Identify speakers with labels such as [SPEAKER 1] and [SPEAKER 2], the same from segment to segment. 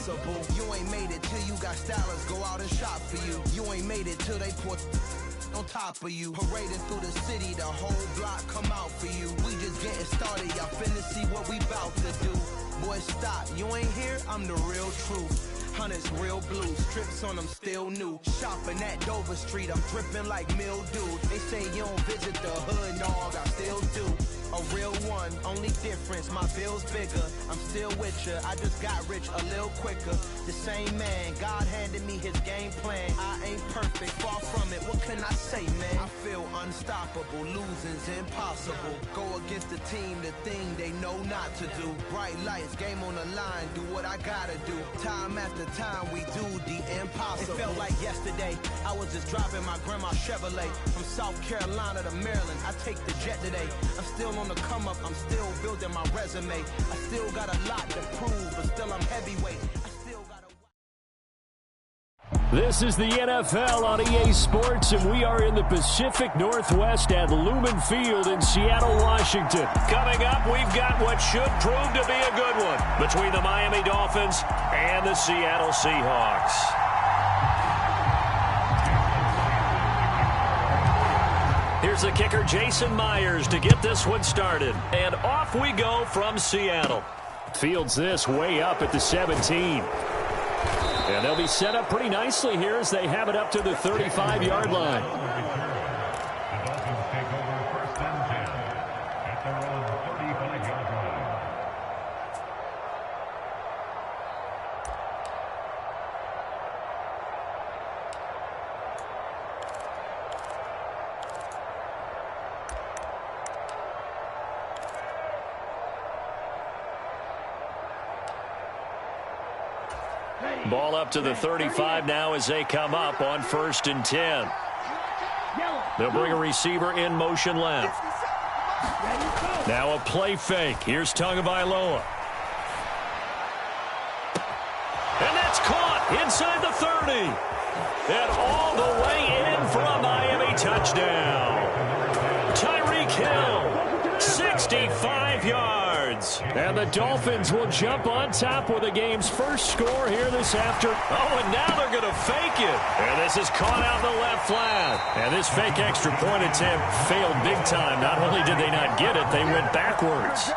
[SPEAKER 1] impossible. You ain't made it till you got stylists go out and shop for you. You ain't made it till they put on top of you. Parading through the city, the whole block come out for you. We just getting started, y'all finna see what we bout to do. Boy, stop, you ain't here, I'm the real truth. Hunters real blue, strips on them still new. Shopping at Dover Street, I'm dripping like mildew. They say you don't visit the hood, dog, I still do. A real one, only difference, my bill's bigger. I'm still with ya, I just got rich a little quicker. The same man, God handed me his game plan. I ain't perfect, far from it, what can I say, man? I feel unstoppable, losing's impossible. Go against the team, the thing they know not to do. Bright lights, game on the line, do what I gotta do. Time after time, we do the impossible. It felt like yesterday, I was just driving my grandma's Chevrolet. From South Carolina to Maryland, I take the jet today. I'm still on the come up, I'm still building my resume. I still got a lot to prove, but still I'm heavyweight.
[SPEAKER 2] This is the NFL on EA Sports, and we are in the Pacific Northwest at Lumen Field in Seattle, Washington.
[SPEAKER 3] Coming up, we've got what should prove to be a good one between the Miami Dolphins and the Seattle Seahawks. Here's the kicker, Jason Myers, to get this one started. And off we go from Seattle.
[SPEAKER 2] Fields this way up at the 17. And they'll be set up pretty nicely here as they have it up to the 35-yard line.
[SPEAKER 3] Ball up to the 35 now as they come up on 1st and 10. They'll bring a receiver in motion left. Now a play fake. Here's Tagovailoa. And that's caught inside the 30. And all the way in for a Miami touchdown. Tyreek Hill, 65 yards.
[SPEAKER 2] And the Dolphins will jump on top with the game's first score here this afternoon.
[SPEAKER 3] Oh, and now they're going to fake it. And this is caught out in the left flat.
[SPEAKER 2] And this fake extra point attempt failed big time. Not only did they not get it, they went backwards.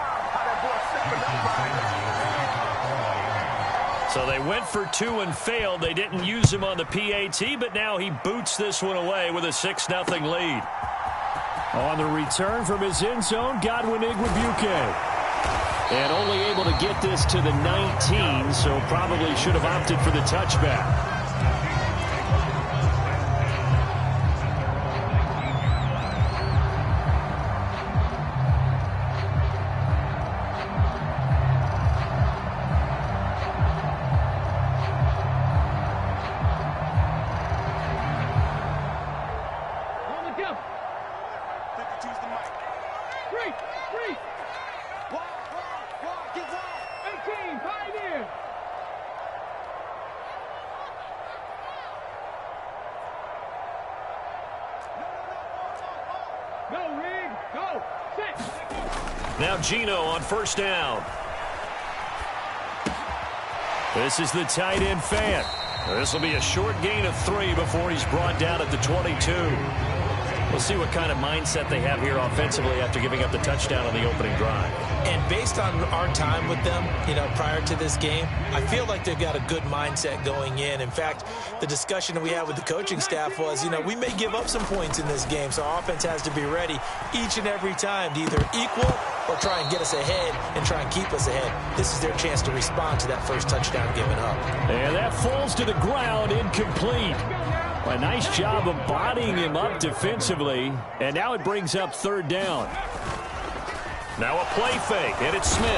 [SPEAKER 3] So they went for 2 and failed. They didn't use him on the PAT, but now he boots this one away with a 6-0 lead.
[SPEAKER 2] On the return from his end zone, Godwin Igwebuike. And only able to get this to the 19, so probably should have opted for the touchback.
[SPEAKER 3] Now Geno on 1st down.
[SPEAKER 2] This is the tight end fan.
[SPEAKER 3] This will be a short gain of 3 before he's brought down at the 22. We'll see what kind of mindset they have here offensively after giving up the touchdown on the opening drive.
[SPEAKER 4] And based on our time with them, prior to this game, I feel like they've got a good mindset going in. In fact, the discussion that we had with the coaching staff was, we may give up some points in this game, so our offense has to be ready each and every time to either equal or try and get us ahead and try and keep us ahead. This is their chance to respond to that first touchdown given up.
[SPEAKER 2] And that falls to the ground, incomplete. A nice job of bodying him up defensively, and now it brings up 3rd down.
[SPEAKER 3] Now a play fake, and it's Smith.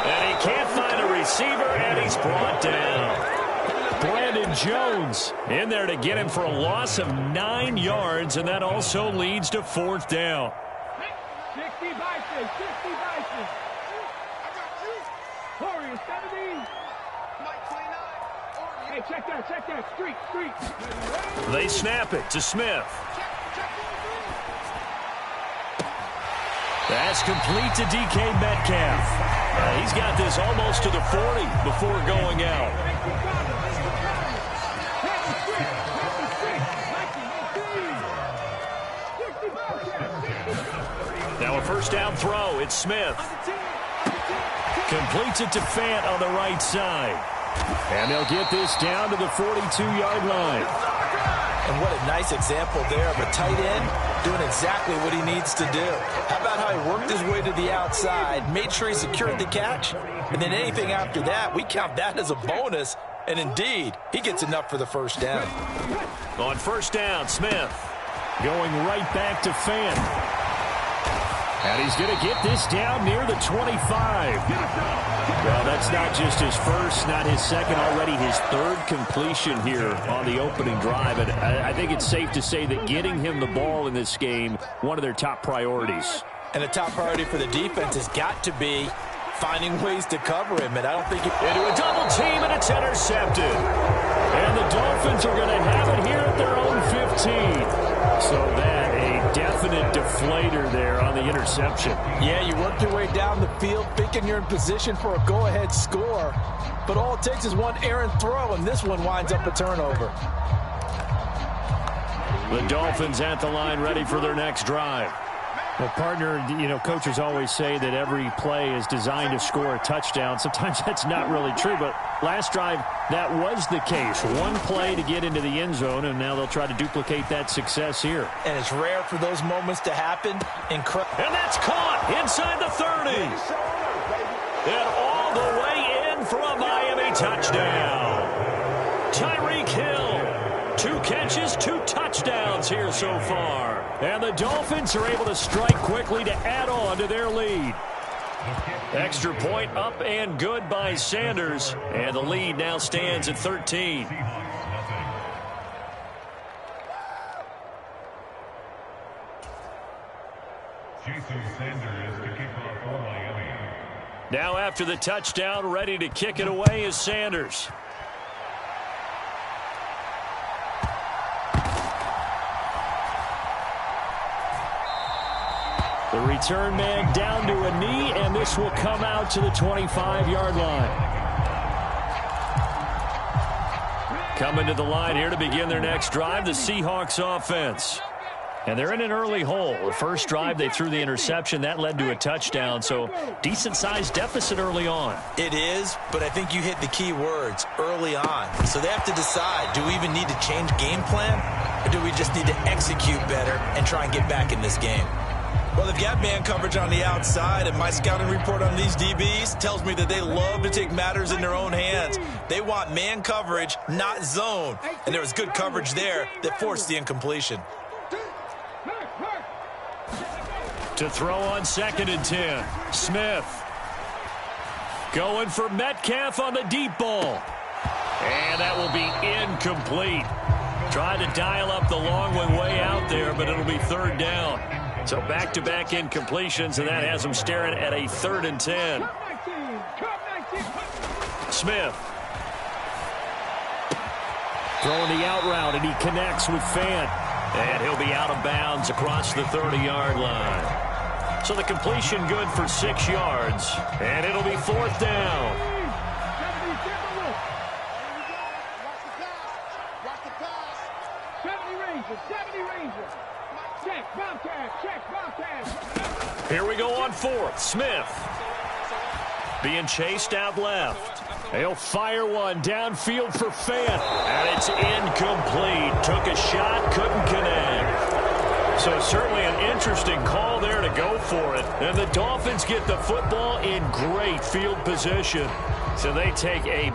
[SPEAKER 3] And he can't find a receiver, and he's brought down.
[SPEAKER 2] Brandon Jones in there to get him for a loss of 9 yards, and that also leads to 4th down.
[SPEAKER 5] 60 Bison, 60 Bison. Corey, 70. Hey, check that, street.
[SPEAKER 3] They snap it to Smith.
[SPEAKER 2] That's complete to DK Metcalf. He's got this almost to the 40 before going out.
[SPEAKER 3] down throw. It's Smith. Completes it to Fant on the right side.
[SPEAKER 2] And they'll get this down to the 42-yard line.
[SPEAKER 4] And what a nice example there of a tight end doing exactly what he needs to do. How about how he worked his way to the outside, made sure he secured the catch, and then anything after that, we count that as a bonus. And indeed, he gets enough for the first down.
[SPEAKER 3] On first down, Smith.
[SPEAKER 2] Going right back to Fant. And he's going to get this down near the 25. Well, that's not just his first, not his second, already his third completion here on the opening drive. And I think it's safe to say that getting him the ball in this game, one of their top priorities.
[SPEAKER 4] And a top priority for the defense has got to be finding ways to cover him. And I don't think
[SPEAKER 3] into a double team, and it's intercepted.
[SPEAKER 2] And the Dolphins are going to have it here at their own 15. So that a definite deflator there on the interception.
[SPEAKER 4] Yeah, you work your way down the field thinking you're in position for a go-ahead score. But all it takes is one errant throw, and this one winds up a turnover.
[SPEAKER 3] The Dolphins at the line ready for their next drive.
[SPEAKER 2] Well, partner, coaches always say that every play is designed to score a touchdown. Sometimes that's not really true, but last drive, that was the case. One play to get into the end zone, and now they'll try to duplicate that success here.
[SPEAKER 4] And it's rare for those moments to happen.
[SPEAKER 3] And that's caught inside the 30. And all the way in for a Miami touchdown. Tyreek Hill. 2 catches, 2 touchdowns here so far. And the Dolphins are able to strike quickly to add on to their lead. Extra point up and good by Sanders. And the lead now stands at 13. Now after the touchdown, ready to kick it away is Sanders. The return man down to a knee, and this will come out to the 25-yard line. Coming to the line here to begin their next drive, the Seahawks offense. And they're in an early hole. The first drive, they threw the interception. That led to a touchdown, so decent-sized deficit early on.
[SPEAKER 4] It is, but I think you hit the key words, early on. So they have to decide, do we even need to change game plan, or do we just need to execute better and try and get back in this game? Well, they've got man coverage on the outside, and my scouting report on these DBs tells me that they love to take matters in their own hands. They want man coverage, not zone. And there was good coverage there that forced the incompletion.
[SPEAKER 3] To throw on 2nd and 10, Smith. Going for Metcalf on the deep ball. And that will be incomplete. Trying to dial up the long one way out there, but it'll be 3rd down. So back-to-back incompletions, and that has them staring at a 3rd and 10. Smith.
[SPEAKER 2] Throwing the out route, and he connects with Fant.
[SPEAKER 3] And he'll be out of bounds across the 30-yard line. So the completion good for 6 yards, and it'll be 4th down. Here we go on 4th. Smith being chased out left.
[SPEAKER 2] He'll fire one downfield for Fant.
[SPEAKER 3] And it's incomplete. Took a shot, couldn't connect. So certainly an interesting call there to go for it. And the Dolphins get the football in great field position. So they take a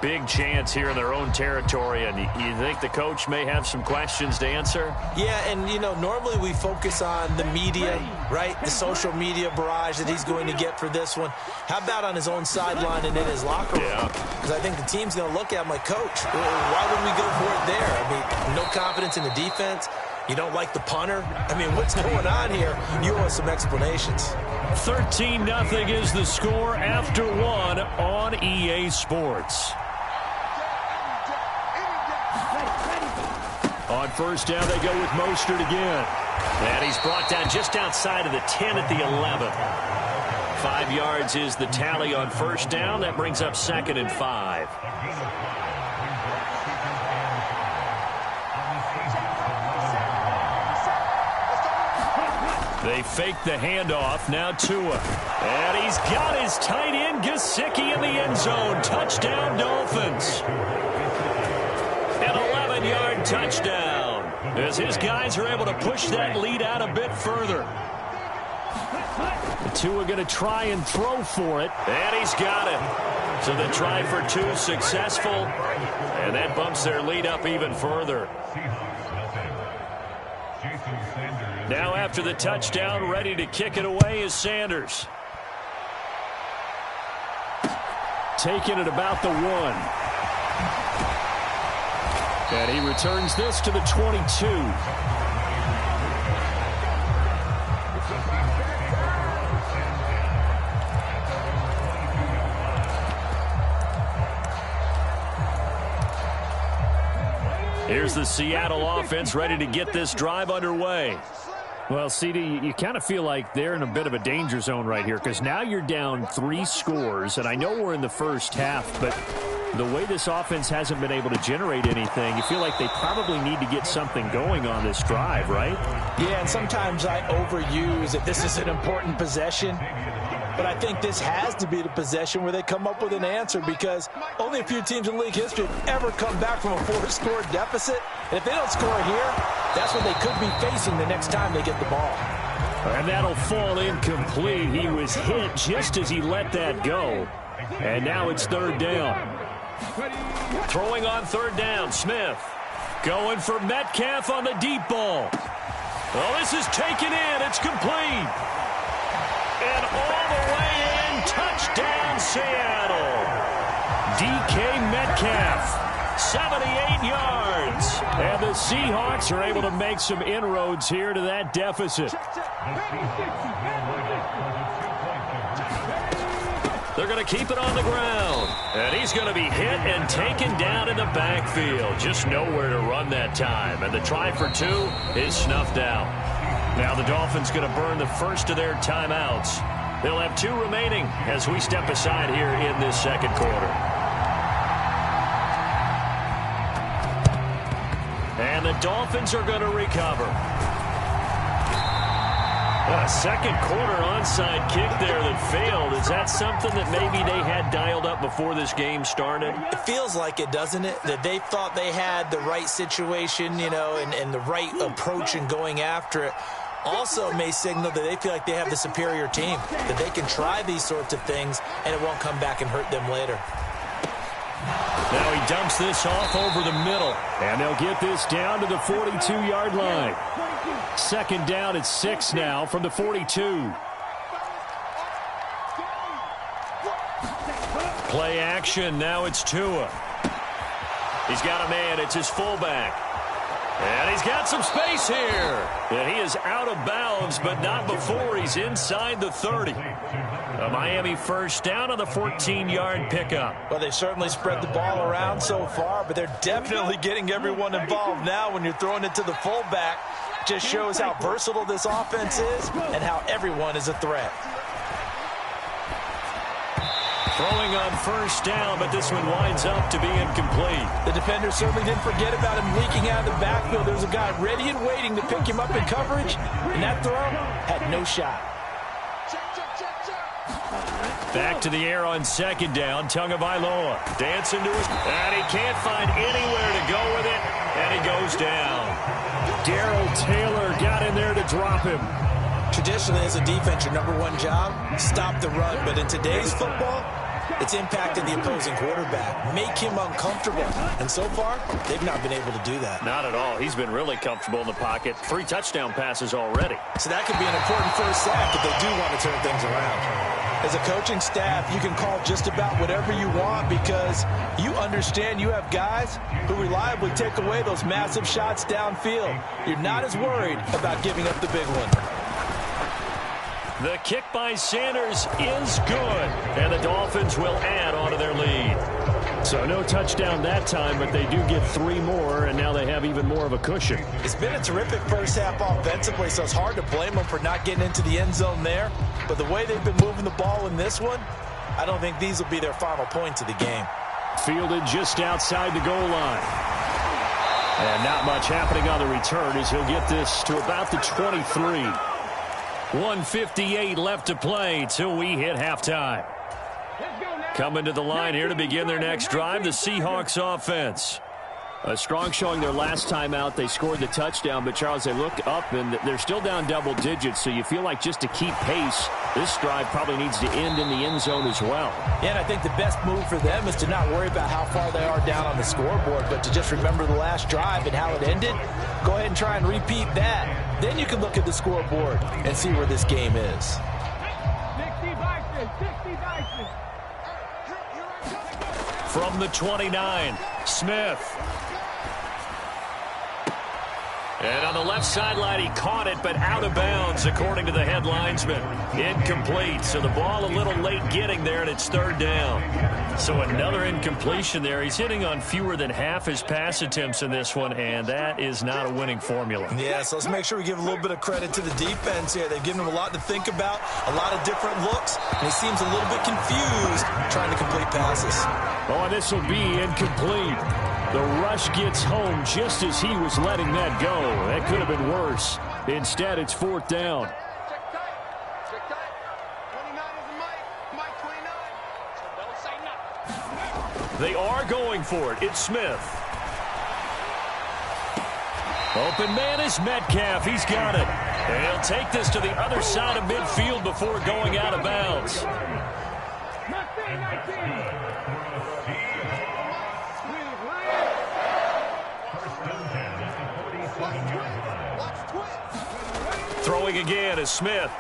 [SPEAKER 3] big chance here in their own territory. And you think the coach may have some questions to answer?
[SPEAKER 4] Yeah, and, normally we focus on the media, right? The social media barrage that he's going to get for this one. How about on his own sideline and in his locker room?
[SPEAKER 3] Yeah.
[SPEAKER 4] Because I think the team's going to look at him like, Coach, why would we go for it there? I mean, no confidence in the defense. You don't like the punter? I mean, what's going on here? You owe us some explanations.
[SPEAKER 3] 13-0 is the score after 1 on EA Sports. On 1st down, they go with Mostert again. And he's brought down just outside of the 10 at the 11. 5 yards is the tally on 1st down. That brings up 2nd and 5. They fake the handoff. Now Tua. And he's got his tight end, Gesicki, in the end zone. Touchdown, Dolphins. An 11-yard touchdown, as his guys are able to push that lead out a bit further. Tua going to try and throw for it. And he's got it. So the try for 2 successful. And that bumps their lead up even further. Now after the touchdown, ready to kick it away is Sanders. Taking it about the 1. And he returns this to the 22. Here's the Seattle offense ready to get this drive underway. Well, CD, you kind of feel like they're in a bit of a danger zone right here because now you're down 3 scores, and I know we're in the first half, but the way this offense hasn't been able to generate anything, you feel like they probably need to get something going on this drive, right?
[SPEAKER 4] Yeah, and sometimes I overuse it. This is an important possession. But I think this has to be the possession where they come up with an answer because only a few teams in league history have ever come back from a 4-score deficit. And if they don't score here, that's what they could be facing the next time they get the ball.
[SPEAKER 3] And that'll fall incomplete. He was hit just as he let that go. And now it's 3rd down. Throwing on 3rd down, Smith. Going for Metcalf on the deep ball. Well, this is taken in. It's complete. And all the way in, touchdown Seattle. DK Metcalf, 78 yards. And the Seahawks are able to make some inroads here to that deficit. They're going to keep it on the ground. And he's going to be hit and taken down in the backfield. Just nowhere to run that time. And the try for 2 is snuffed out. Now the Dolphins going to burn the first of their timeouts. They'll have 2 remaining as we step aside here in this second quarter. And the Dolphins are going to recover. A second quarter onside kick there that failed. Is that something that maybe they had dialed up before this game started?
[SPEAKER 4] It feels like it, doesn't it? That they thought they had the right situation, you know, and the right approach in going after it. Also may signal that they feel like they have the superior team, that they can try these sorts of things and it won't come back and hurt them later.
[SPEAKER 3] Now he dumps this off over the middle, and they'll get this down to the 42-yard line. 2nd down at 6 now from the 42. Play action, now it's Tua. He's got a man, it's his fullback. And he's got some space here. And he is out of bounds, but not before he's inside the 30. A Miami first down on the 14-yard pickup.
[SPEAKER 4] Well, they certainly spread the ball around so far, but they're definitely getting everyone involved now when you're throwing it to the fullback. Just shows how versatile this offense is and how everyone is a threat.
[SPEAKER 3] Throwing on first down, but this one winds up to be incomplete.
[SPEAKER 4] The defender certainly didn't forget about him leaking out of the backfield. There's a guy ready and waiting to pick him up in coverage, and that throw had no shot.
[SPEAKER 3] Back to the air on 2nd down, Tagovailoa dancing to his, and he can't find anywhere to go with it, and he goes down. Darrell Taylor got in there to drop him.
[SPEAKER 4] Traditionally, as a defense, your #1 job, stop the run. But in today's football, it's impacted the opposing quarterback, make him uncomfortable. And so far, they've not been able to do that.
[SPEAKER 3] Not at all. He's been really comfortable in the pocket. 3 touchdown passes already.
[SPEAKER 4] So that could be an important first sack if they do want to turn things around. As a coaching staff, you can call just about whatever you want because you understand you have guys who reliably take away those massive shots downfield. You're not as worried about giving up the big one.
[SPEAKER 3] The kick by Sanders is good, and the Dolphins will add on to their lead. So no touchdown that time, but they do get 3 more, and now they have even more of a cushion.
[SPEAKER 4] It's been a terrific first half offensively, so it's hard to blame them for not getting into the end zone there. But the way they've been moving the ball in this one, I don't think these will be their final points of the game.
[SPEAKER 3] Fielded just outside the goal line. And not much happening on the return as he'll get this to about the 23. 1:58 left to play till we hit halftime. Coming to the line here to begin their next drive, the Seahawks offense.
[SPEAKER 2] A strong showing their last time out. They scored the touchdown, but, Charles, they looked up, and they're still down double digits, so you feel like just to keep pace, this drive probably needs to end in the end zone as well.
[SPEAKER 4] Yeah, and I think the best move for them is to not worry about how far they are down on the scoreboard, but to just remember the last drive and how it ended. Go ahead and try and repeat that. Then you can look at the scoreboard and see where this game is.
[SPEAKER 5] 60 Vikings, 60 Vikings.
[SPEAKER 3] From the 29, Smith. And on the left sideline, he caught it, but out of bounds, according to the head linesman. Incomplete, so the ball a little late getting there, and it's third down. So another incompletion there. He's hitting on fewer than half his pass attempts in this one, and that is not a winning formula.
[SPEAKER 4] Yeah, so let's make sure we give a little bit of credit to the defense here. They've given him a lot to think about, a lot of different looks, and he seems a little bit confused trying to complete passes.
[SPEAKER 3] Oh, and this will be incomplete. The rush gets home just as he was letting that go. That could have been worse. Instead, it's fourth down. They are going for it. It's Smith. Open man is Metcalf. He's got it. And he'll take this to the other side of midfield before going out of bounds. Throwing again is Smith.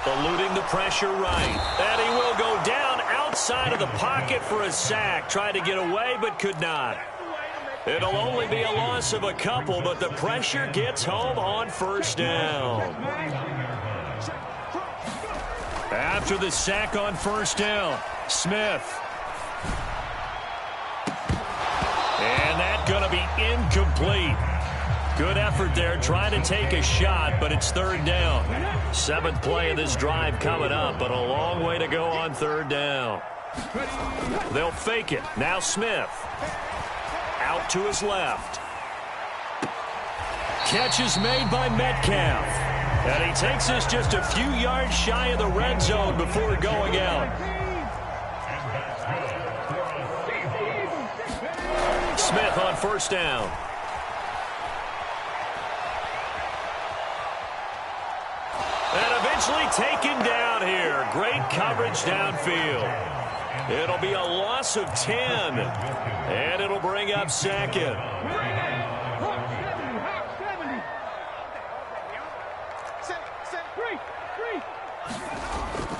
[SPEAKER 3] Eluding the pressure right. And he will go down outside of the pocket for a sack. Tried to get away but could not. It'll only be a loss of a couple, but the pressure gets home on first down. After the sack on first down, Smith. And that's going to be incomplete. Good effort there, trying to take a shot, but it's third down. Seventh play of this drive coming up, but a long way to go on third down. They'll fake it. Now Smith. Out to his left. Catch is made by Metcalf. And he takes us just a few yards shy of the red zone before going out. Smith on first down. And eventually taken down here. Great coverage downfield. It'll be a loss of 10. And it'll bring up second.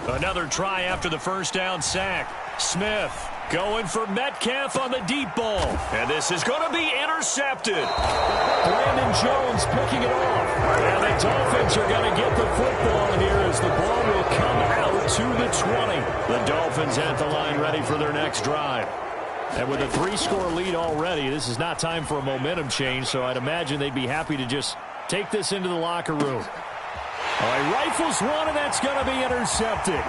[SPEAKER 3] Another try after the first down sack. Smith going for Metcalf on the deep ball. And this is going to be intercepted. Brandon Jones picking it off. And the Dolphins are going to get the football here as the ball will come out to the 20. The Dolphins at the line ready for their next drive. And with a 3-score lead already, this is not time for a momentum change, so I'd imagine they'd be happy to just take this into the locker room. All right, rifles one, and that's going to be intercepted.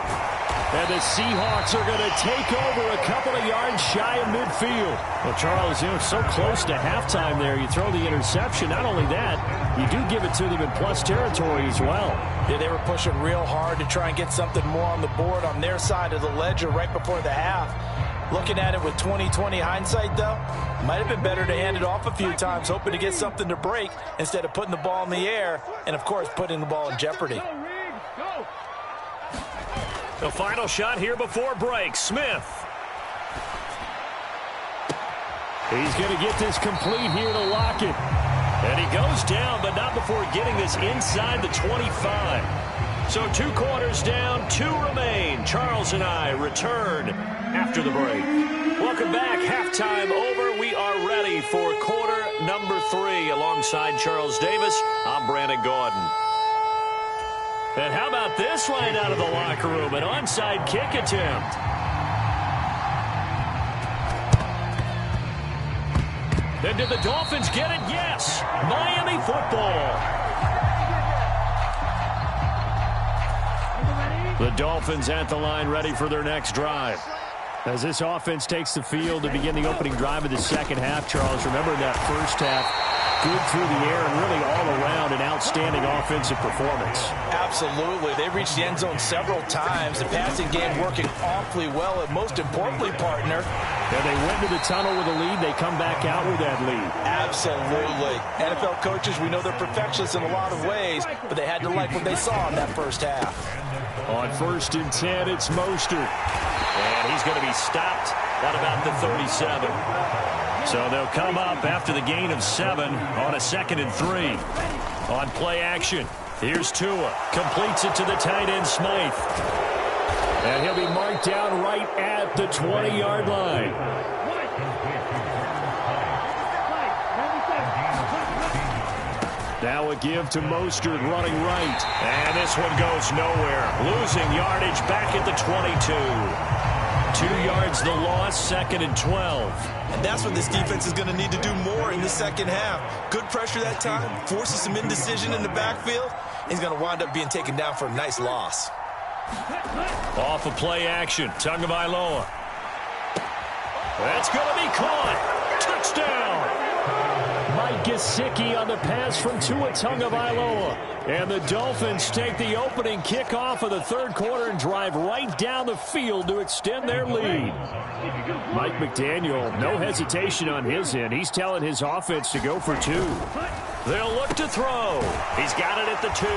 [SPEAKER 3] And the Seahawks are going to take over a couple of yards shy of midfield. Well, Charles, so close to halftime there. You throw the interception. Not only that, you do give it to them in plus territory as well.
[SPEAKER 4] Yeah, they were pushing real hard to try and get something more on the board on their side of the ledger right before the half. Looking at it with 20/20 hindsight, though, might have been better to hand it off a few times, hoping to get something to break instead of putting the ball in the air and, of course, putting the ball in jeopardy.
[SPEAKER 3] The final shot here before break. Smith. He's going to get this complete here to Lockett. And he goes down, but not before getting this inside the 25. So 2 quarters down, 2 remain. Charles and I return after the break. Welcome back. Halftime over. We are ready for quarter number 3. Alongside Charles Davis, I'm Brandon Gaudin. And how about this line out of the locker room? An onside kick attempt. And did the Dolphins get it? Yes. Miami football. The Dolphins at the line ready for their next drive. As this offense takes the field to begin the opening drive of the second half, Charles, remember that first half,
[SPEAKER 2] good through the air and really all around an outstanding offensive performance.
[SPEAKER 4] Absolutely. They reached the end zone several times. The passing game working awfully well, and most importantly, partner,
[SPEAKER 2] and they went to the tunnel with a lead. They come back out with that lead.
[SPEAKER 4] Absolutely. NFL coaches, we know they're perfectionists in a lot of ways, but they had to like what they saw in that first half.
[SPEAKER 2] On 1st and 10, it's Mostert.
[SPEAKER 3] And he's going to be stopped at about the 37. So they'll come up after the gain of 7 on a 2nd and 3. On play action, here's Tua. Completes it to the tight end, Smythe.
[SPEAKER 2] And he'll be marked down right at the 20-yard line. Now a give to Mostert running right.
[SPEAKER 3] And this one goes nowhere. Losing yardage back at the 22. 2 yards the loss, 2nd and 12.
[SPEAKER 4] And that's what this defense is going to need to do more in the second half. Good pressure that time, forces some indecision in the backfield. He's going to wind up being taken down for a nice loss.
[SPEAKER 3] Off of play action, Tagovailoa. That's going to be caught. Touchdown.
[SPEAKER 2] Mike Gesicki on the pass from Tua Tagovailoa. And the Dolphins take the opening kickoff of the third quarter and drive right down the field to extend their lead. Mike McDaniel, no hesitation on his end. He's telling his offense to go for 2.
[SPEAKER 3] They'll look to throw. He's got it at the 2.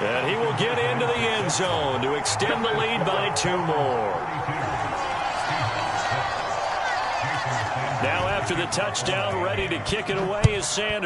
[SPEAKER 3] And he will get into the end zone to extend the lead by 2 more. Now after the touchdown, ready to kick it away is Sanders.